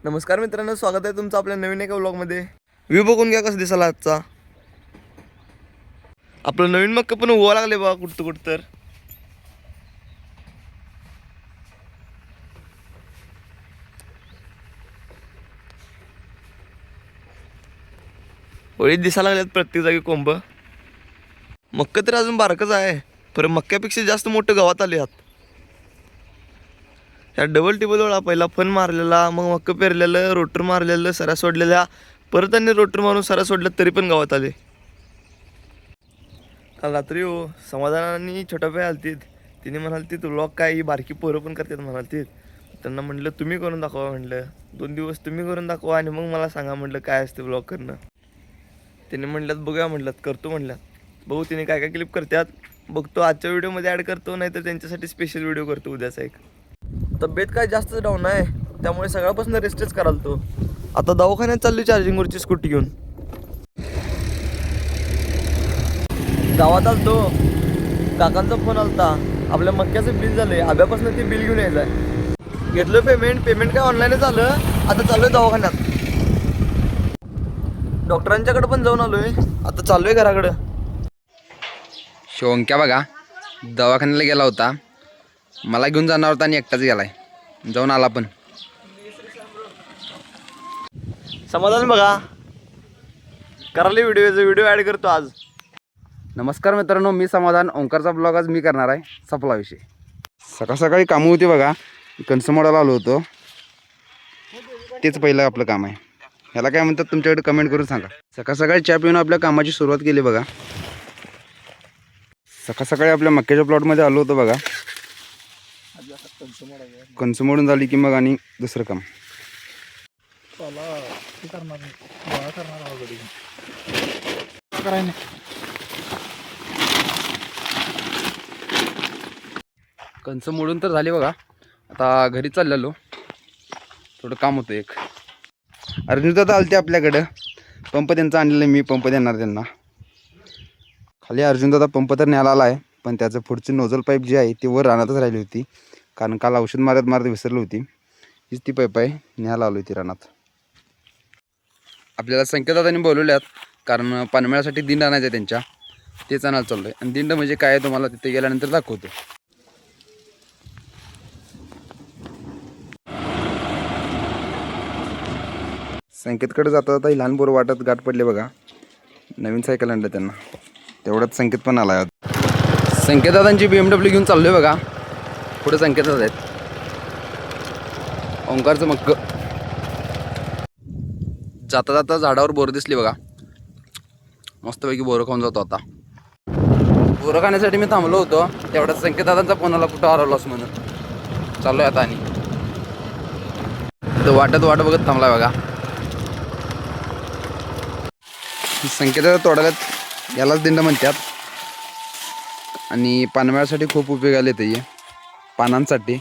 नमस्कार मित्रांनो, स्वागत आहे तुमचं आपल्या नवीन एका व्लॉगमध्ये. व्ह्यू बघून घ्या कसं दिसायला आजचा. आपलं नवीन मक्का पण उभा लागले बघा कुठं तर. ओळीत दिसायला लागल्यात प्रत्येक जागी कोंब. मक्का तर अजून बारकच आहे, पण मक्क्यापेक्षा जास्त मोठं गावात आले आहात. या डबल टिबल वेळा पहिला फन मारलेला, मग मक्का पेरलेलं, रोटर मारलेलं, सरा सोडलेल्या, परत त्यांनी रोटर मारून सरा सोडलं तरी पण गावात आले. काल रात्री हो समाधानाने छोटा भाई आलतीत. तिने म्हणालती तू व्लॉग काय ही बारकी पोरं पण करतात म्हणालतीत. त्यांना म्हटलं तुम्ही करून दाखवा, म्हटलं 2 दिवस तुम्ही करून दाखवा आणि मग मला सांगा म्हटलं काय असते व्लॉग करणं. त्यांनी म्हटल्यात बघूया, म्हटल्यात करतो म्हटल्यात. बघू तिने काय काय क्लिप करतात बघतो. आजच्या व्हिडिओमध्ये ॲड करतो, नाहीतर त्यांच्यासाठी स्पेशल व्हिडिओ करतो उद्याचा एक. तब्येत काय जास्तच डाऊन आहे, त्यामुळे सगळ्यापासून रेस्टच करायला. आता दवाखान्यात चालली चार्जिंगवरची स्कूटी घेऊन. गावात आलतो, काकांचा फोन आलता. आपल्या मक्क्याचं बिल झालंय, आब्यापासून ते बिल घेऊन यायचं आहे. घेतलं पेमेंट काय ऑनलाईनच झालं. आता चाललोय दवाखान्यात. डॉक्टरांच्याकडे पण जाऊन आलोय, आता चाललोय घराकडं. शोंक्या बघा दवाखान्याला गेला होता, मला घेऊन जाणार होता आणि एकटाच गेलाय. जाऊन आला पण. समाधान बघा करायला व्हिडिओ ॲड करतो आज. नमस्कार मित्रांनो, मी समाधान. ओंकारचा ब्लॉग आज मी करणार आहे. सपला विषय. सकाळी कामं होती बघा, कणसमोडाला आलो होतो. तेच पहिलं आपलं काम आहे. ह्याला काय म्हणतात तुमच्याकडे कमेंट करून सांगा. सकाळी चहा पिऊन आपल्या कामाची सुरुवात केली बघा. सकाळी आपल्या मक्याच्या प्लॉटमध्ये आलो होतो बघा. कणसमोडून झाली की मग आणि दुसरं काम. कणसं मोडून तर झाली बघा. आता घरी चाललेलो, थोडं काम होतं एक. अर्जुन दादा आलते आपल्याकडं. पंप त्यांचा आणलेला, मी पंप देणार त्यांना. खाली अर्जुन दादा पंप तर न्यायला आला आहे, पण त्याचं पुढची नोझल पाईप जी आहे ती वर रानातच राहिली होती. कारण काल औषध मारत विसरली होती. हीच ती पाईप आहे, न्यायला आलो होती रानात. आपल्याला संकेत दादांनी बोलवल्यात, कारण पानमेळ्यासाठी दिंड आणायचं आहे त्यांच्या. तेच आणायला चाललो आहे. आणि दिंड म्हणजे काय आहे तुम्हाला तिथे गेल्यानंतर दाखवतो. संकेतकडे जाता जाता लहान पोरं वाटत गाठ पडले बघा. नवीन सायकल आणलं त्यांना, तेवढ्यात संकेत पण आला आहे. संकेतदादांची BMW घेऊन चाललो आहे बघा. पुढे संकेत दादा आहेत. ओंकारचं मक्क. जाता जाता झाडावर बोरं दिसली बघा. मस्तपैकी बोरं खाऊन जातो आता. बोरं खाण्यासाठी मी थांबलो होतो, तेवढ्यात संकेतदादांचा फोन आला कुठं हरवलास म्हणून. चाललो आहे आता. आणि वाट बघत थांबला बघा. संकेत तोडाल्यात, यालाच दिंड म्हणतात. आणि पानमेळ्यासाठी खूप उपयोगाला येते पानांसाठी.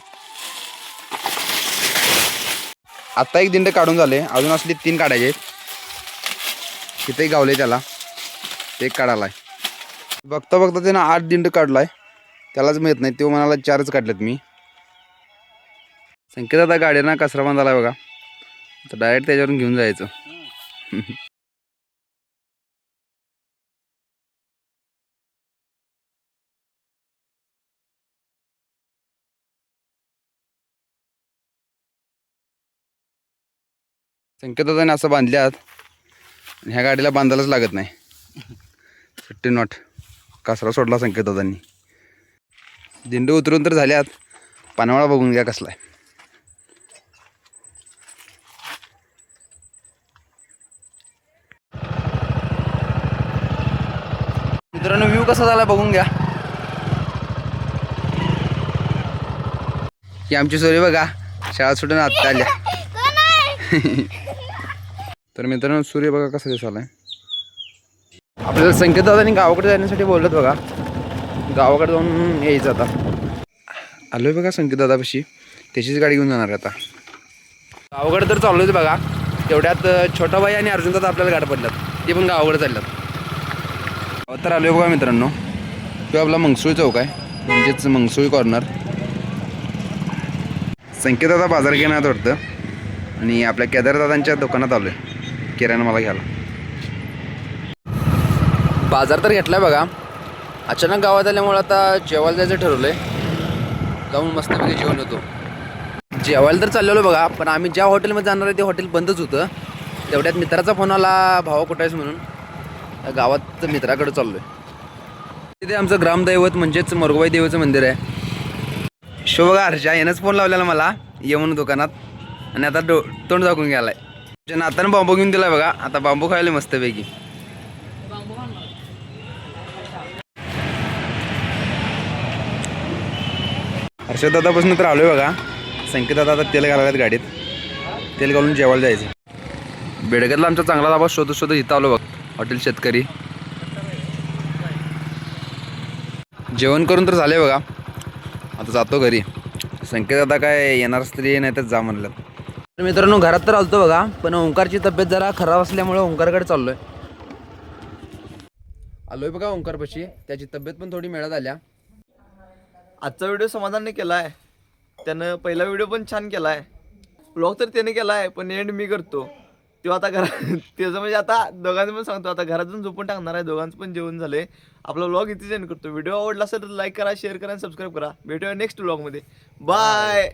आत्ता एक दिंड काढून झाले, अजून असली 3 काढायचे आहेत. तिथेही गावले त्याला, ते एक काढायला आहे. बघता त्यानं 8 दिंड काढलाय. त्यालाच माहीत नाही, तो म्हणाला 4च काढलेत मी. संकेत आता गाडीना कचरा बांधायला बघा. तर डायरेक्ट त्याच्यावरून घेऊन जायचं. संकेतदादाने असं बांधल्यात, आणि ह्या गाडीला बांधायलाच लागत नाही. 50 नॉट कचरा सोडला संकेतदादांनी. दिंड उतरून तर झाल्यात. पानवाळा बघून घ्या कसला आहे. मित्रांनो व्ह्यू कसा झाला बघून घ्या. ही आमची सोरी बघा, शाळा सुटून आत्ता आल्या. तर मित्रांनो सूर्य बघा कसा दिसालाय. आपल्याला संकेत दादांनी गावाकडे जाण्यासाठी बोलत बघा. गावाकडे जाऊन यायचं आता. आलोय बघा संकेत दादापाशी, त्याचीच गाडी घेऊन जाणार आता. गावाकडे तर चाललोच बघा. तेवढ्यात छोटा भाई आणि अर्जुन दादा आपल्याला गाड पडल्यात, ते पण गावाकडे चालल्यात. तर आलोय बघा मित्रांनो. तो आपला मंगसुळी चौक आहे, म्हणजेच मंगसुळी कॉर्नर. संकेत दादा बाजार घेण्यात वाटतं. आणि आपल्या केदारदादांच्या दुकानात आलो आहे किराणा मला घ्यायला. बाजार तर घेतला बघा. अचानक गावात आल्यामुळे आता जेवायला जायचं ठरवलं आहे. जाऊन मस्तपैकी जेवण होतो. जेवायला तर चाललेलो बघा, पण आम्ही ज्या हॉटेलमध्ये जाणार आहे ते हॉटेल बंदच होतं. तेवढ्यात मित्राचा फोन आला, भावा कुठं आहेस म्हणून. गावात मित्राकडे चाललो आहे. तिथे आमचं ग्रामदैवत म्हणजेच मोरगोबाई देवाचं मंदिर आहे. शो बघा हर्षा यानंच फोन लावलेला मला ये म्हणून दुकानात, आणि आता तोंड दाखवून गेलाय. नातानं बांबू घेऊन दिलाय बघा. आता बांबू खायला मस्तपैकी. हर्षद दादापासून तर आलोय बघा. संकेत दादा आता तेल घालायला गाडीत. तेल घालून जेवायला जायचं. बेडगतला आमचा चांगला दाबा शोधत शोधत इथं आलो बघ. हॉटेल शेतकरी. जेवण करून तर झाले बघा. आता जातो घरी. संकेत दादा काय येणार तरी नाही तर जा म्हणलं. तर मित्रांनो घरात तर आलतो बघा, पण ओंकारची तब्येत जरा खराब असल्यामुळे ओंकारकडे चाललोय. आलोय बघा ओंकारपाशी. त्याची तब्येत पण थोडी मेळा झाल्या. आजचा व्हिडिओ समाधानने केला आहे. त्यानं पहिला व्हिडिओ पण छान केला आहे. ब्लॉग तर त्याने केला आहे, पण एंड मी करतो. तो आता त्याचं म्हणजे आता दोघांचं पण सांगतो. आता घरातून झोपून टाकणार आहे. दोघांचं पण जेवण झालंय. आपला व्लॉग इथेच एंड करतो. व्हिडिओ आवडला असेल तर लाईक करा, शेअर करा आणि सबस्क्राईब करा. भेटूया नेक्स्ट व्लॉगमध्ये. बाय.